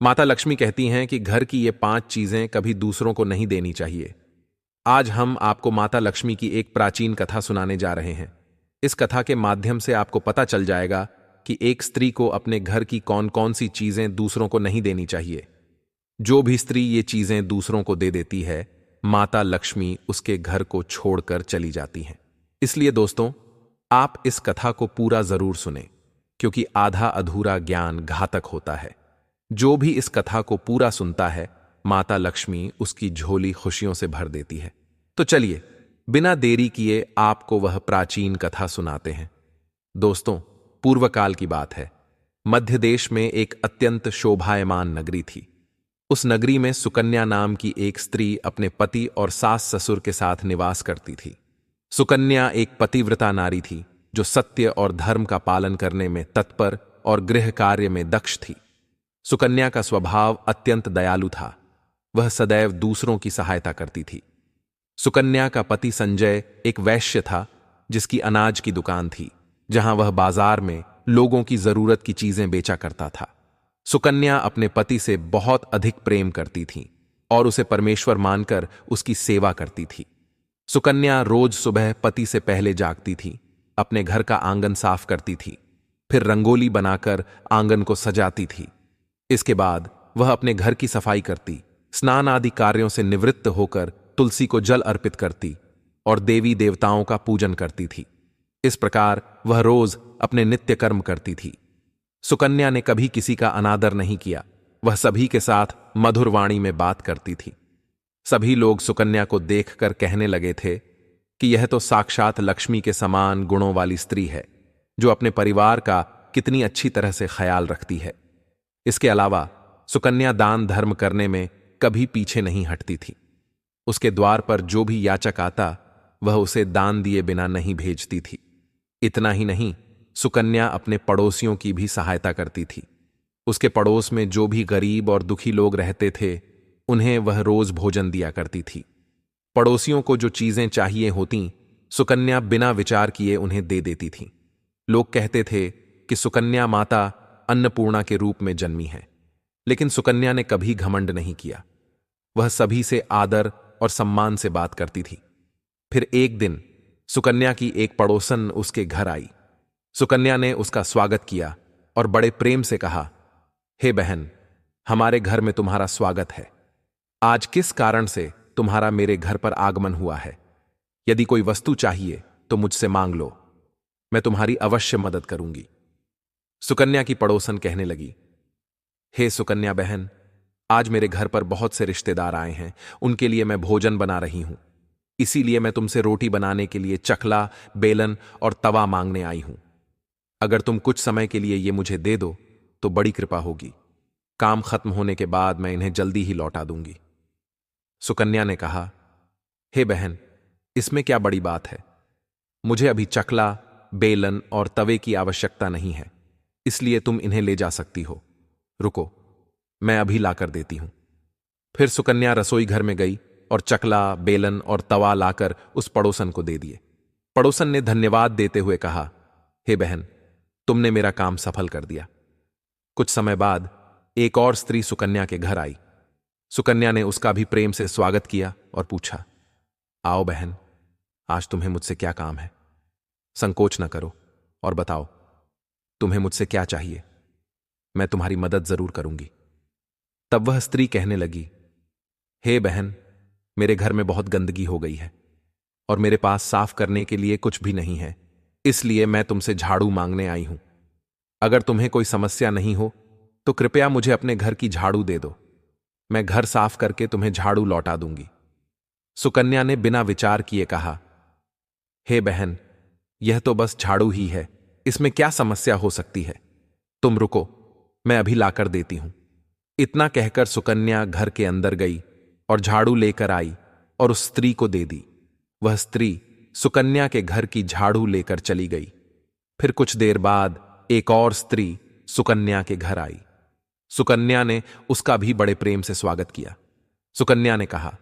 माता लक्ष्मी कहती हैं कि घर की ये 5 चीजें कभी दूसरों को नहीं देनी चाहिए। आज हम आपको माता लक्ष्मी की एक प्राचीन कथा सुनाने जा रहे हैं। इस कथा के माध्यम से आपको पता चल जाएगा कि एक स्त्री को अपने घर की कौन कौन सी चीजें दूसरों को नहीं देनी चाहिए। जो भी स्त्री ये चीजें दूसरों को दे देती है, माता लक्ष्मी उसके घर को छोड़कर चली जाती हैं। इसलिए दोस्तों, आप इस कथा को पूरा जरूर सुने, क्योंकि आधा अधूरा ज्ञान घातक होता है। जो भी इस कथा को पूरा सुनता है, माता लक्ष्मी उसकी झोली खुशियों से भर देती है। तो चलिए, बिना देरी किए आपको वह प्राचीन कथा सुनाते हैं। दोस्तों, पूर्व काल की बात है। मध्य देश में एक अत्यंत शोभायमान नगरी थी। उस नगरी में सुकन्या नाम की एक स्त्री अपने पति और सास ससुर के साथ निवास करती थी। सुकन्या एक पतिव्रता नारी थी, जो सत्य और धर्म का पालन करने में तत्पर और गृह कार्य में दक्ष थी। सुकन्या का स्वभाव अत्यंत दयालु था। वह सदैव दूसरों की सहायता करती थी। सुकन्या का पति संजय एक वैश्य था, जिसकी अनाज की दुकान थी, जहां वह बाजार में लोगों की जरूरत की चीजें बेचा करता था। सुकन्या अपने पति से बहुत अधिक प्रेम करती थी और उसे परमेश्वर मानकर उसकी सेवा करती थी। सुकन्या रोज सुबह पति से पहले जागती थी, अपने घर का आंगन साफ करती थी, फिर रंगोली बनाकर आंगन को सजाती थी। इसके बाद वह अपने घर की सफाई करती, स्नान आदि कार्यों से निवृत्त होकर तुलसी को जल अर्पित करती और देवी देवताओं का पूजन करती थी। इस प्रकार वह रोज अपने नित्य कर्म करती थी। सुकन्या ने कभी किसी का अनादर नहीं किया। वह सभी के साथ मधुर वाणी में बात करती थी। सभी लोग सुकन्या को देखकर कहने लगे थे कि यह तो साक्षात लक्ष्मी के समान गुणों वाली स्त्री है, जो अपने परिवार का कितनी अच्छी तरह से ख्याल रखती है। इसके अलावा सुकन्या दान धर्म करने में कभी पीछे नहीं हटती थी। उसके द्वार पर जो भी याचक आता, वह उसे दान दिए बिना नहीं भेजती थी। इतना ही नहीं, सुकन्या अपने पड़ोसियों की भी सहायता करती थी। उसके पड़ोस में जो भी गरीब और दुखी लोग रहते थे, उन्हें वह रोज भोजन दिया करती थी। पड़ोसियों को जो चीजें चाहिए होती, सुकन्या बिना विचार किए उन्हें दे देती थी। लोग कहते थे कि सुकन्या माता अन्नपूर्णा के रूप में जन्मी है, लेकिन सुकन्या ने कभी घमंड नहीं किया। वह सभी से आदर और सम्मान से बात करती थी। फिर एक दिन सुकन्या की एक पड़ोसन उसके घर आई। सुकन्या ने उसका स्वागत किया और बड़े प्रेम से कहा, हे बहन, हमारे घर में तुम्हारा स्वागत है। आज किस कारण से तुम्हारा मेरे घर पर आगमन हुआ है? यदि कोई वस्तु चाहिए तो मुझसे मांग लो, मैं तुम्हारी अवश्य मदद करूंगी। सुकन्या की पड़ोसन कहने लगी, हे सुकन्या बहन, आज मेरे घर पर बहुत से रिश्तेदार आए हैं। उनके लिए मैं भोजन बना रही हूं। इसीलिए मैं तुमसे रोटी बनाने के लिए चकला, बेलन और तवा मांगने आई हूं। अगर तुम कुछ समय के लिए ये मुझे दे दो तो बड़ी कृपा होगी। काम खत्म होने के बाद मैं इन्हें जल्दी ही लौटा दूंगी। सुकन्या ने कहा, हे बहन, इसमें क्या बड़ी बात है? मुझे अभी चकला, बेलन और तवे की आवश्यकता नहीं है, इसलिए तुम इन्हें ले जा सकती हो। रुको, मैं अभी लाकर देती हूं। फिर सुकन्या रसोई घर में गई और चकला, बेलन और तवा लाकर उस पड़ोसन को दे दिए। पड़ोसन ने धन्यवाद देते हुए कहा, हे बहन, तुमने मेरा काम सफल कर दिया। कुछ समय बाद एक और स्त्री सुकन्या के घर आई। सुकन्या ने उसका भी प्रेम से स्वागत किया और पूछा, आओ बहन, आज तुम्हें मुझसे क्या काम है? संकोच न करो और बताओ, तुम्हें मुझसे क्या चाहिए? मैं तुम्हारी मदद जरूर करूंगी। तब वह स्त्री कहने लगी, हे बहन, मेरे घर में बहुत गंदगी हो गई है और मेरे पास साफ करने के लिए कुछ भी नहीं है, इसलिए मैं तुमसे झाड़ू मांगने आई हूं। अगर तुम्हें कोई समस्या नहीं हो तो कृपया मुझे अपने घर की झाड़ू दे दो। मैं घर साफ करके तुम्हें झाड़ू लौटा दूंगी। सुकन्या ने बिना विचार किए कहा, हे बहन, यह तो बस झाड़ू ही है, इसमें क्या समस्या हो सकती है? तुम रुको, मैं अभी लाकर देती हूं। इतना कहकर सुकन्या घर के अंदर गई और झाड़ू लेकर आई और उस स्त्री को दे दी। वह स्त्री सुकन्या के घर की झाड़ू लेकर चली गई। फिर कुछ देर बाद एक और स्त्री सुकन्या के घर आई। सुकन्या ने उसका भी बड़े प्रेम से स्वागत किया। सुकन्या ने कहा,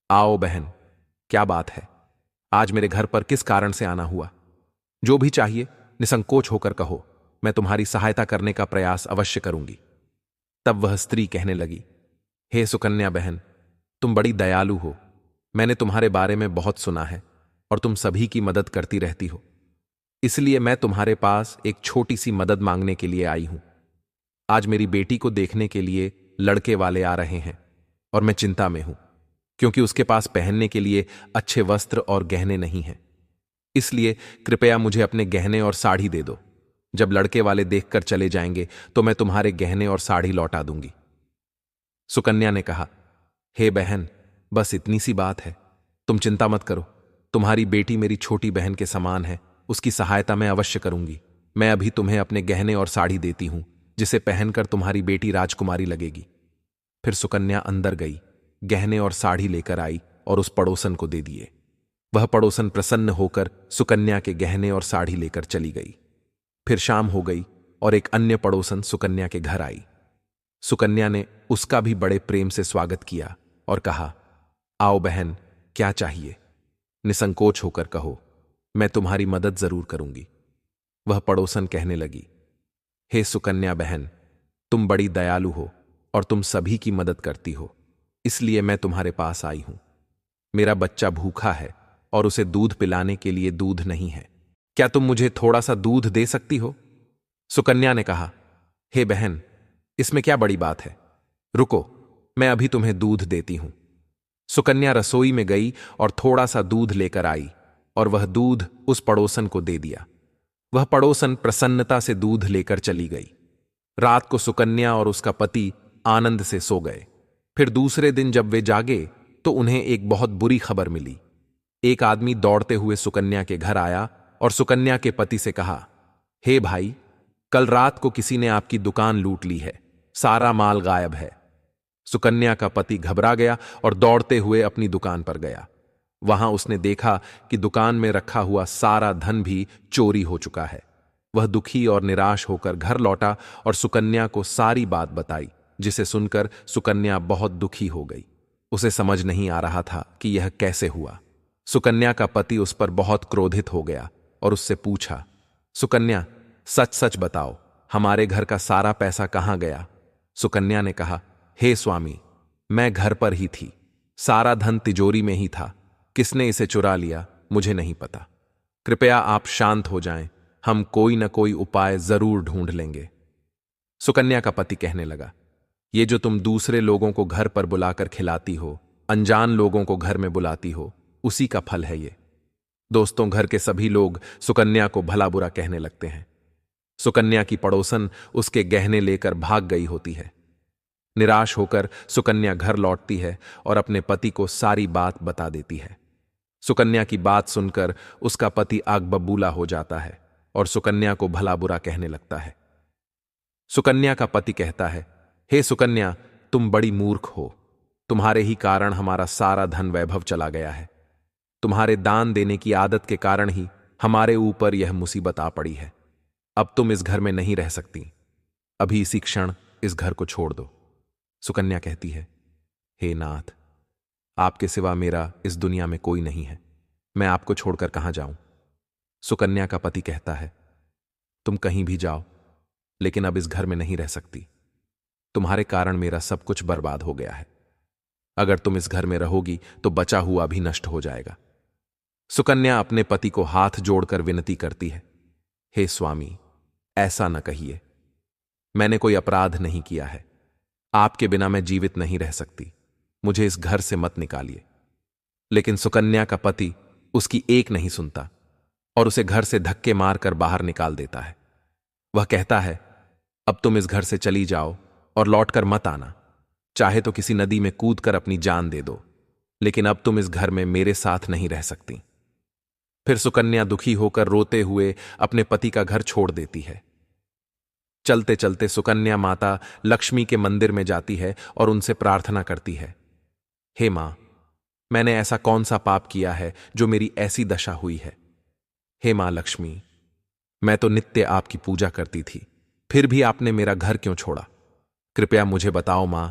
आओ बहन, क्या बात है? आज मेरे घर पर किस कारण से आना हुआ? जो भी चाहिए निसंकोच होकर कहो, मैं तुम्हारी सहायता करने का प्रयास अवश्य करूंगी। तब वह स्त्री कहने लगी, हे सुकन्या बहन, तुम बड़ी दयालु हो। मैंने तुम्हारे बारे में बहुत सुना है और तुम सभी की मदद करती रहती हो। इसलिए मैं तुम्हारे पास एक छोटी सी मदद मांगने के लिए आई हूं। आज मेरी बेटी को देखने के लिए लड़के वाले आ रहे हैं और मैं चिंता में हूं, क्योंकि उसके पास पहनने के लिए अच्छे वस्त्र और गहने नहीं हैं। इसलिए कृपया मुझे अपने गहने और साड़ी दे दो। जब लड़के वाले देखकर चले जाएंगे तो मैं तुम्हारे गहने और साड़ी लौटा दूंगी। सुकन्या ने कहा, हे बहन, बस इतनी सी बात है, तुम चिंता मत करो। तुम्हारी बेटी मेरी छोटी बहन के समान है, उसकी सहायता मैं अवश्य करूंगी। मैं अभी तुम्हें अपने गहने और साड़ी देती हूं, जिसे पहनकर तुम्हारी बेटी राजकुमारी लगेगी। फिर सुकन्या अंदर गई, गहने और साड़ी लेकर आई और उस पड़ोसन को दे दिए। वह पड़ोसन प्रसन्न होकर सुकन्या के गहने और साड़ी लेकर चली गई। फिर शाम हो गई और एक अन्य पड़ोसन सुकन्या के घर आई। सुकन्या ने उसका भी बड़े प्रेम से स्वागत किया और कहा, आओ बहन, क्या चाहिए? निसंकोच होकर कहो, मैं तुम्हारी मदद जरूर करूंगी। वह पड़ोसन कहने लगी, हे सुकन्या बहन, तुम बड़ी दयालु हो और तुम सभी की मदद करती हो, इसलिए मैं तुम्हारे पास आई हूं। मेरा बच्चा भूखा है और उसे दूध पिलाने के लिए दूध नहीं है। क्या तुम मुझे थोड़ा सा दूध दे सकती हो? सुकन्या ने कहा, हे बहन, इसमें क्या बड़ी बात है? रुको, मैं अभी तुम्हें दूध देती हूं। सुकन्या रसोई में गई और थोड़ा सा दूध लेकर आई और वह दूध उस पड़ोसन को दे दिया। वह पड़ोसन प्रसन्नता से दूध लेकर चली गई। रात को सुकन्या और उसका पति आनंद से सो गए। फिर दूसरे दिन जब वे जागे तो उन्हें एक बहुत बुरी खबर मिली। एक आदमी दौड़ते हुए सुकन्या के घर आया और सुकन्या के पति से कहा, हे भाई, कल रात को किसी ने आपकी दुकान लूट ली है, सारा माल गायब है। सुकन्या का पति घबरा गया और दौड़ते हुए अपनी दुकान पर गया। वहां उसने देखा कि दुकान में रखा हुआ सारा धन भी चोरी हो चुका है। वह दुखी और निराश होकर घर लौटा और सुकन्या को सारी बात बताई, जिसे सुनकर सुकन्या बहुत दुखी हो गई। उसे समझ नहीं आ रहा था कि यह कैसे हुआ। सुकन्या का पति उस पर बहुत क्रोधित हो गया और उससे पूछा, सुकन्या, सच सच बताओ, हमारे घर का सारा पैसा कहां गया? सुकन्या ने कहा, हे स्वामी, मैं घर पर ही थी, सारा धन तिजोरी में ही था। किसने इसे चुरा लिया मुझे नहीं पता। कृपया आप शांत हो जाएं, हम कोई न कोई उपाय जरूर ढूंढ लेंगे। सुकन्या का पति कहने लगा, ये जो तुम दूसरे लोगों को घर पर बुलाकर खिलाती हो, अनजान लोगों को घर में बुलाती हो, उसी का फल है ये। दोस्तों, घर के सभी लोग सुकन्या को भला बुरा कहने लगते हैं। सुकन्या की पड़ोसन उसके गहने लेकर भाग गई होती है। निराश होकर सुकन्या घर लौटती है और अपने पति को सारी बात बता देती है। सुकन्या की बात सुनकर उसका पति आग बबूला हो जाता है और सुकन्या को भला बुरा कहने लगता है। सुकन्या का पति कहता है, हे सुकन्या, तुम बड़ी मूर्ख हो। तुम्हारे ही कारण हमारा सारा धन वैभव चला गया है। तुम्हारे दान देने की आदत के कारण ही हमारे ऊपर यह मुसीबत आ पड़ी है। अब तुम इस घर में नहीं रह सकती। अभी इसी क्षण इस घर को छोड़ दो। सुकन्या कहती है, हे नाथ, आपके सिवा मेरा इस दुनिया में कोई नहीं है। मैं आपको छोड़कर कहां जाऊं? सुकन्या का पति कहता है, तुम कहीं भी जाओ, लेकिन अब इस घर में नहीं रह सकती। तुम्हारे कारण मेरा सब कुछ बर्बाद हो गया है। अगर तुम इस घर में रहोगी तो बचा हुआ भी नष्ट हो जाएगा। सुकन्या अपने पति को हाथ जोड़कर विनती करती है, हे स्वामी, ऐसा न कहिए। मैंने कोई अपराध नहीं किया है। आपके बिना मैं जीवित नहीं रह सकती। मुझे इस घर से मत निकालिए। लेकिन सुकन्या का पति उसकी एक नहीं सुनता और उसे घर से धक्के मारकर बाहर निकाल देता है। वह कहता है, अब तुम इस घर से चली जाओ और लौटकर मत आना। चाहे तो किसी नदी में कूदकर अपनी जान दे दो, लेकिन अब तुम इस घर में मेरे साथ नहीं रह सकती। फिर सुकन्या दुखी होकर रोते हुए अपने पति का घर छोड़ देती है। चलते चलते सुकन्या माता लक्ष्मी के मंदिर में जाती है और उनसे प्रार्थना करती है, हे मां, मैंने ऐसा कौन सा पाप किया है जो मेरी ऐसी दशा हुई है? हे मां लक्ष्मी, मैं तो नित्य आपकी पूजा करती थी, फिर भी आपने मेरा घर क्यों छोड़ा? कृपया मुझे बताओ मां,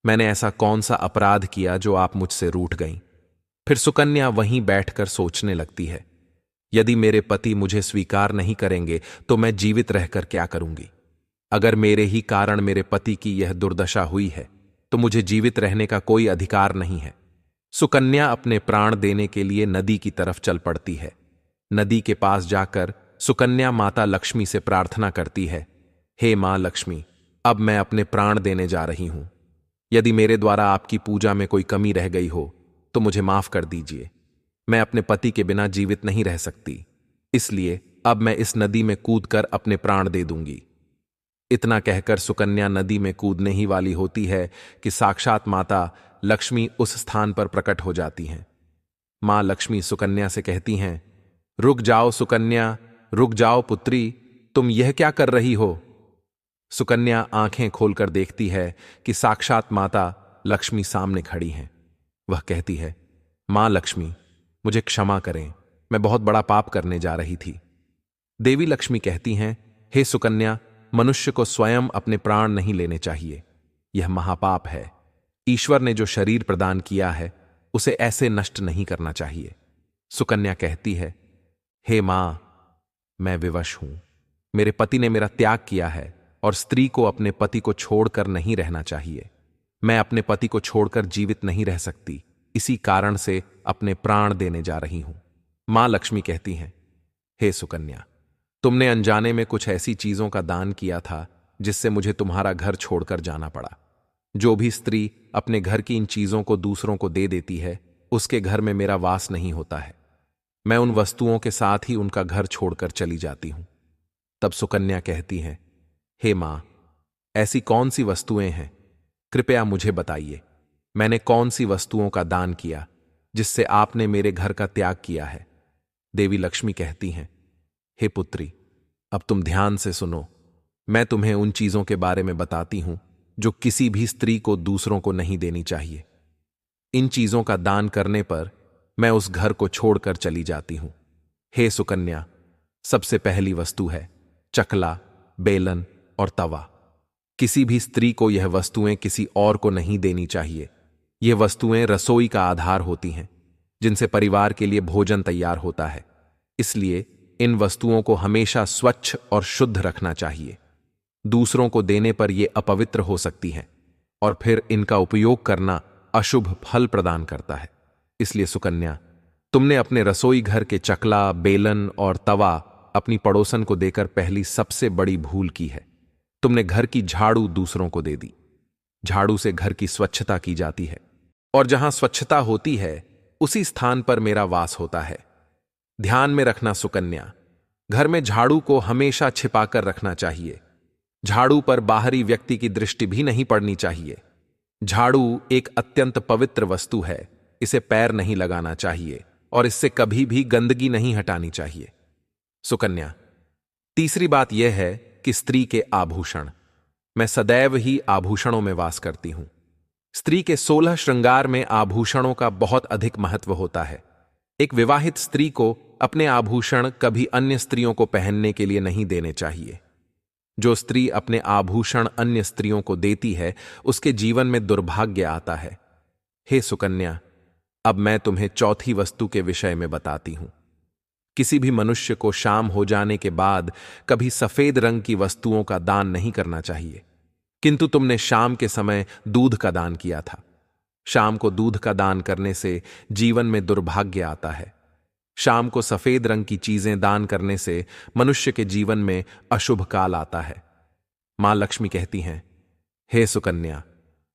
मैंने ऐसा कौन सा अपराध किया जो आप मुझसे रूठ गईं? फिर सुकन्या वहीं बैठकर सोचने लगती है, यदि मेरे पति मुझे स्वीकार नहीं करेंगे तो मैं जीवित रहकर क्या करूंगी? अगर मेरे ही कारण मेरे पति की यह दुर्दशा हुई है तो मुझे जीवित रहने का कोई अधिकार नहीं है। सुकन्या अपने प्राण देने के लिए नदी की तरफ चल पड़ती है। नदी के पास जाकर सुकन्या माता लक्ष्मी से प्रार्थना करती है, हे मां लक्ष्मी, अब मैं अपने प्राण देने जा रही हूं। यदि मेरे द्वारा आपकी पूजा में कोई कमी रह गई हो तो मुझे माफ कर दीजिए। मैं अपने पति के बिना जीवित नहीं रह सकती, इसलिए अब मैं इस नदी में कूदकर अपने प्राण दे दूंगी। इतना कहकर सुकन्या नदी में कूदने ही वाली होती है कि साक्षात माता लक्ष्मी उस स्थान पर प्रकट हो जाती हैं। मां लक्ष्मी सुकन्या से कहती हैं, रुक जाओ सुकन्या, रुक जाओ पुत्री, तुम यह क्या कर रही हो? सुकन्या आंखें खोलकर देखती है कि साक्षात माता लक्ष्मी सामने खड़ी हैं। वह कहती है, मां लक्ष्मी, मुझे क्षमा करें, मैं बहुत बड़ा पाप करने जा रही थी। देवी लक्ष्मी कहती हैं, हे सुकन्या, मनुष्य को स्वयं अपने प्राण नहीं लेने चाहिए, यह महापाप है। ईश्वर ने जो शरीर प्रदान किया है उसे ऐसे नष्ट नहीं करना चाहिए। सुकन्या कहती है, हे मां, मैं विवश हूं, मेरे पति ने मेरा त्याग किया है और स्त्री को अपने पति को छोड़कर नहीं रहना चाहिए। मैं अपने पति को छोड़कर जीवित नहीं रह सकती, इसी कारण से अपने प्राण देने जा रही हूं। मां लक्ष्मी कहती हैं, हे सुकन्या, तुमने अनजाने में कुछ ऐसी चीजों का दान किया था जिससे मुझे तुम्हारा घर छोड़कर जाना पड़ा। जो भी स्त्री अपने घर की इन चीजों को दूसरों को दे देती है उसके घर में मेरा वास नहीं होता है। मैं उन वस्तुओं के साथ ही उनका घर छोड़कर चली जाती हूं। तब सुकन्या कहती है, हे मां, ऐसी कौन सी वस्तुएं हैं? कृपया मुझे बताइए, मैंने कौन सी वस्तुओं का दान किया जिससे आपने मेरे घर का त्याग किया है? देवी लक्ष्मी कहती हैं, हे पुत्री, अब तुम ध्यान से सुनो। मैं तुम्हें उन चीजों के बारे में बताती हूं जो किसी भी स्त्री को दूसरों को नहीं देनी चाहिए। इन चीजों का दान करने पर मैं उस घर को छोड़कर चली जाती हूं। हे सुकन्या, सबसे पहली वस्तु है चकला, बेलन और तवा। किसी भी स्त्री को यह वस्तुएं किसी और को नहीं देनी चाहिए। यह वस्तुएं रसोई का आधार होती हैं जिनसे परिवार के लिए भोजन तैयार होता है, इसलिए इन वस्तुओं को हमेशा स्वच्छ और शुद्ध रखना चाहिए। दूसरों को देने पर यह अपवित्र हो सकती हैं और फिर इनका उपयोग करना अशुभ फल प्रदान करता है। इसलिए सुकन्या, तुमने अपने रसोई घर के चकला, बेलन और तवा अपनी पड़ोसन को देकर पहली सबसे बड़ी भूल की है। तुमने घर की झाड़ू दूसरों को दे दी। झाड़ू से घर की स्वच्छता की जाती है और जहां स्वच्छता होती है उसी स्थान पर मेरा वास होता है। ध्यान में रखना सुकन्या, घर में झाड़ू को हमेशा छिपाकर रखना चाहिए। झाड़ू पर बाहरी व्यक्ति की दृष्टि भी नहीं पड़नी चाहिए। झाड़ू एक अत्यंत पवित्र वस्तु है, इसे पैर नहीं लगाना चाहिए और इससे कभी भी गंदगी नहीं हटानी चाहिए। सुकन्या, तीसरी बात यह है कि स्त्री के आभूषण। मैं सदैव ही आभूषणों में वास करती हूं। स्त्री के 16 श्रृंगार में आभूषणों का बहुत अधिक महत्व होता है। एक विवाहित स्त्री को अपने आभूषण कभी अन्य स्त्रियों को पहनने के लिए नहीं देने चाहिए। जो स्त्री अपने आभूषण अन्य स्त्रियों को देती है उसके जीवन में दुर्भाग्य आता है। हे सुकन्या, अब मैं तुम्हें चौथी वस्तु के विषय में बताती हूं। किसी भी मनुष्य को शाम हो जाने के बाद कभी सफेद रंग की वस्तुओं का दान नहीं करना चाहिए, किंतु तुमने शाम के समय दूध का दान किया था। शाम को दूध का दान करने से जीवन में दुर्भाग्य आता है। शाम को सफेद रंग की चीजें दान करने से मनुष्य के जीवन में अशुभ काल आता है। मां लक्ष्मी कहती हैं, हे सुकन्या,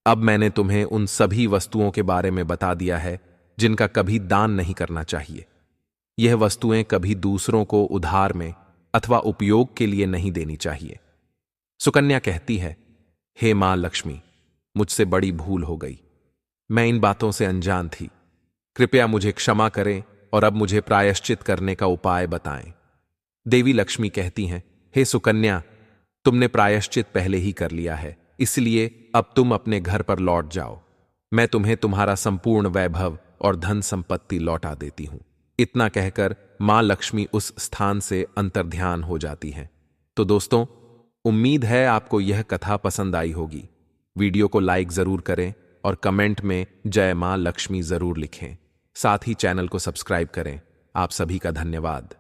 अब मैंने तुम्हें उन सभी वस्तुओं के बारे में बता दिया है जिनका कभी दान नहीं करना चाहिए। यह वस्तुएं कभी दूसरों को उधार में अथवा उपयोग के लिए नहीं देनी चाहिए। सुकन्या कहती है, हे मां लक्ष्मी, मुझसे बड़ी भूल हो गई। मैं इन बातों से अनजान थी। कृपया मुझे क्षमा करें और अब मुझे प्रायश्चित करने का उपाय बताएं। देवी लक्ष्मी कहती हैं, हे सुकन्या, तुमने प्रायश्चित पहले ही कर लिया है, इसलिए अब तुम अपने घर पर लौट जाओ। मैं तुम्हें तुम्हारा संपूर्ण वैभव और धन संपत्ति लौटा देती हूं। इतना कहकर मां लक्ष्मी उस स्थान से अंतर्ध्यान हो जाती हैं। तो दोस्तों, उम्मीद है आपको यह कथा पसंद आई होगी। वीडियो को लाइक जरूर करें और कमेंट में जय मां लक्ष्मी जरूर लिखें। साथ ही चैनल को सब्सक्राइब करें। आप सभी का धन्यवाद।